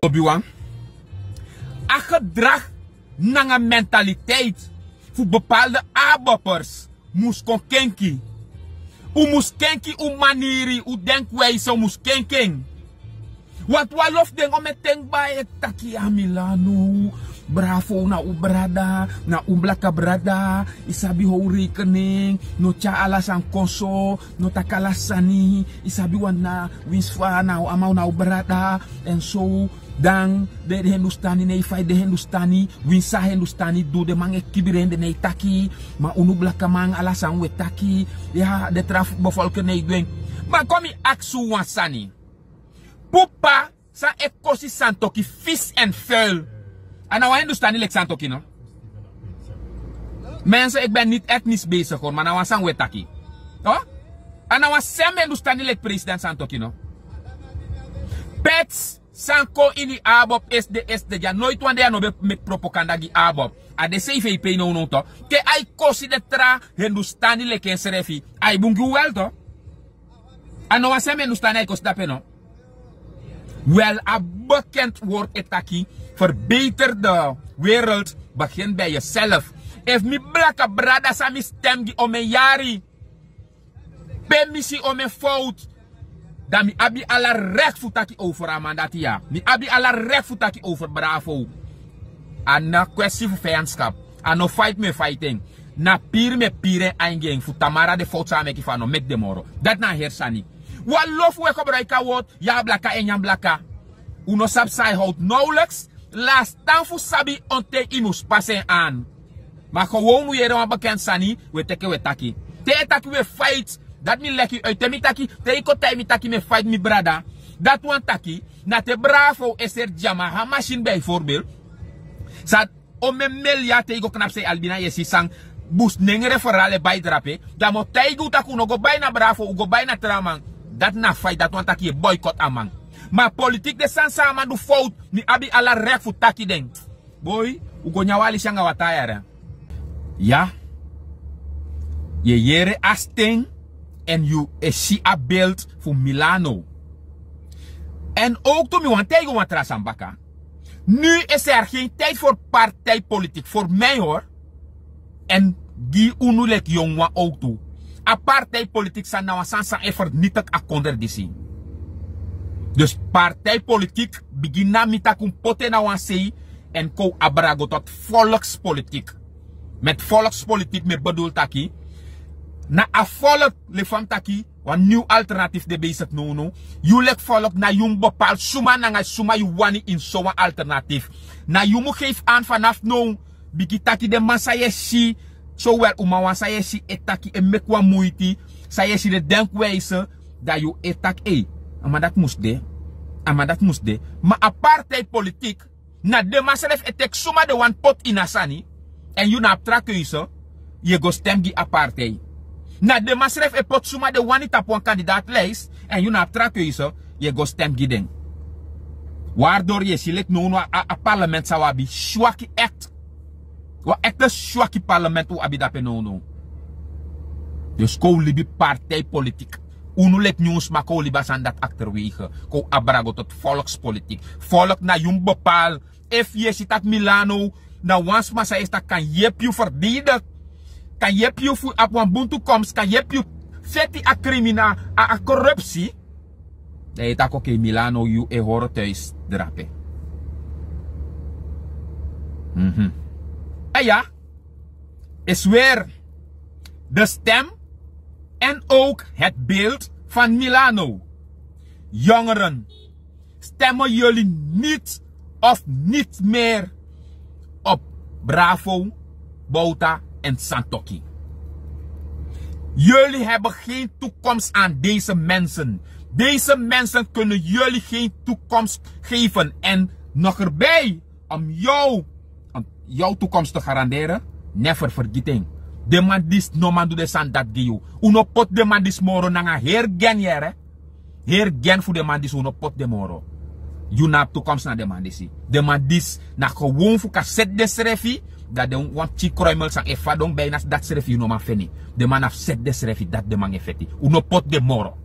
Obiwan. A gedrag na mentaliteit voor bepaalde ABOPers moest kon kenki. U moest kenki u manieri, u denkwijze moest kenken. Want walof den om het denk bij taki a Milano. Bravo na u brada, na u blaka brada, isabi ho rekening, no cha alasan konso, no takalasani, isabi wan na winsfa na u amau na u brada, en so dan de Hindustani nee fai de Hindustani, winsa Hindustani do de mange kibirende nee taki, ma unu blaka mang alasan we taki, ja de traf bevolken nee doen. Maar kom je aksu wansani. Pupa sa ekosi santoki vis en vuil. En nou Hindustani lek santoki no. Mensen, ik ben niet etnisch bezig hoor, maar nou san wetaki. Oh? En nou sem Hindustani lek president santoki no. Pets sanko ini ABOP is de ja nooit wanneer no met propaganda gi ABOP. A de CVP no to. Ke ai kosi de tra Hindustani lek en serefi. Ai bungu wel to. En nou sem Hindustani kosi dape no. Wel, a bekend woord etaki. Verbeter de wereld. Begin bij jezelf. If mi blaka brada sa mi stem gi om een jari. Permissie om een fout. Dan mi abi alla recht futaki over amandati ja. Mi abi alla recht futaki over bravo. En na kwestie van vijandschap. En no fight me fighting. Na pire me pire aangeng. Futamara de fout sa meki van no mek de moro. Dat na hersani. Wat lof we gebruiken wordt, ja blaka en jan blaka. Uno sab sai houdt nauwelijks. Laat staan voor sabi onte imus passen aan. Maar gewoon we er bekend sani, we teke we taki. Te taki we fight, dat mi leki uit te mi taki, te iko te mi taki me fight mi brada. Dat wan taki, na te bravo is er jama, ha machine bijvoorbeeld. Zat om me melia te iko knap se albina yesi sang. Bus nenge referale bijdrape. Dan mo te iko taku no go bijna bravo, go bijna tramang. Dat na fight, dat wan taki boycott amang. Maar politiek de sansa man do fout, ni abi ala recht voor taki den. Boy, u go nyawali shanga watayara. Ja. Je jere asting en you eshi a beeld voor Milano. En ook toen we want tegen wat rasambaka. Nu is er geen tijd voor partijpolitiek voor mij hoor. En die unulek jongwa ook toe. A partijpolitiek san na sansa e vernietig a konderdisi. Dus partijpolitiek begin na mitakum pote na wansei en ko abrago tot volkspolitiek. Met volkspolitiek me bedoel taki. Na a volk le fam taki, wan nieuw alternatief de bezig no. You lek volk na jum bepaald suma na nga suma you wani in zo'n alternatief. Na jumu geef aan vanaf no, bigi taki de man sayeshi, zo wel uma wan sayeshi etaki en mekwa moeiti, sayeshi de denkwijze, dat you etak maar dat moest de. Maar dat moest de. Maar a partijpolitiek. Na de maselef etek suma de wan pot inasani. En you na aptrakeuze. Je go stem gi a partij. Na de maselef e pot suma de wan itap wan kandidaatlijst. En you na aptrakeuze. Je go stem gi den. Waardoor je select no a parlement sawabi. Shwaki act. Wa echt shwaki parlement u abidape no. Dus ko libi partijpolitiek. Unu lek nieuws maar ko libasan dat achterwege. Ko abrago tot volkspolitiek. Volk na jong bepaal. If je zit at Milano. Na wans massa is dat kan je piu verdedigen. Kan je piu voor op een boom toekomst. Kan je piu feti a crimina a corruptie. Dan heet dat oké Milano you e horen thuis drapen. En ja. Is weer de stem. En ook het beeld van Milano. Jongeren, stemmen jullie niet of niet meer op Bravo, Bouta en Santoki. Jullie hebben geen toekomst aan deze mensen. Deze mensen kunnen jullie geen toekomst geven. En nog erbij, om jouw toekomst te garanderen, never forgetting. De man dis no man do de san dat giyu. Uno pot de man dis moro nanga her gen yere. Her gen fu de man dis uno pot de moro. You na toekomst na de man disi. De man dis na gewoon fu ka set de srefi. Dat de wan chi kruimel sang efa don bijna dat srefi uno man feni. De man af set de srefi dat de man efeti. Uno pot de moro.